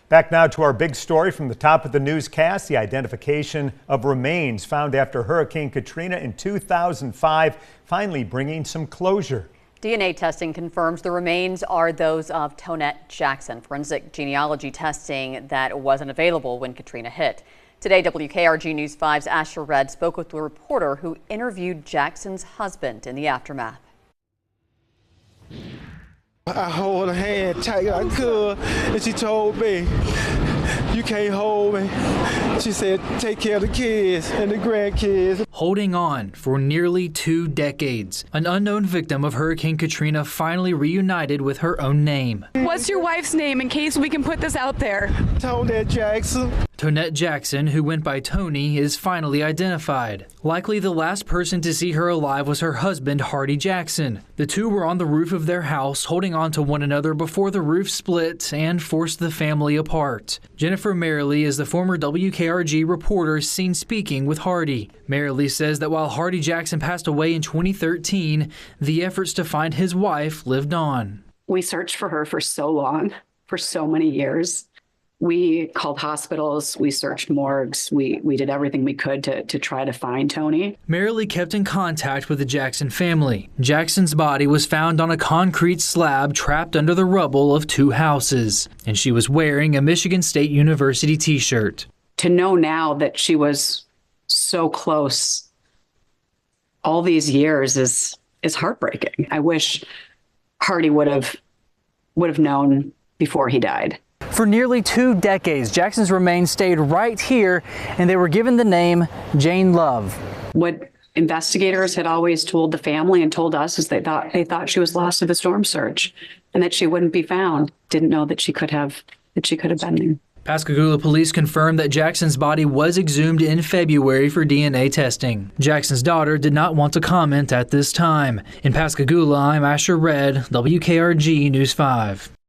Back now to our big story from the top of the newscast, the identification of remains found after Hurricane Katrina in 2005, finally bringing some closure. DNA testing confirms the remains are those of Tonette Jackson. Forensic genealogy testing that wasn't available when Katrina hit. Today, WKRG News 5's Asher Red spoke with the reporter who interviewed Jackson's husband in the aftermath. I hold her hand tight as I could, and she told me, "You can't hold me." She said, "Take care of the kids and the grandkids." Holding on for nearly 2 decades, an unknown victim of Hurricane Katrina finally reunited with her own name. What's your wife's name in case we can put this out there? Tonette Jackson. Tonette Jackson, who went by Tony, is finally identified. Likely the last person to see her alive was her husband, Hardy Jackson. The two were on the roof of their house, holding on to one another before the roof split and forced the family apart. Jennifer Merrily is the former WKRG reporter seen speaking with Hardy. Merrily says that while Hardy Jackson passed away in 2013, the efforts to find his wife lived on. We searched for her for so long, for so many years. We called hospitals, we searched morgues, we did everything we could to try to find Tony. Merrily kept in contact with the Jackson family. Jackson's body was found on a concrete slab trapped under the rubble of 2 houses, and she was wearing a Michigan State University t-shirt. To know now that she was so close all these years is heartbreaking. I wish Hardy would have known before he died. For nearly 2 decades, Jackson's remains stayed right here, and they were given the name Jane Love. What investigators had always told the family and told us is they thought she was lost to the storm surge and that she wouldn't be found. Didn't know that she could have been there. Pascagoula police confirmed that Jackson's body was exhumed in February for DNA testing. Jackson's daughter did not want to comment at this time. In Pascagoula, I'm Asher Red, WKRG News 5.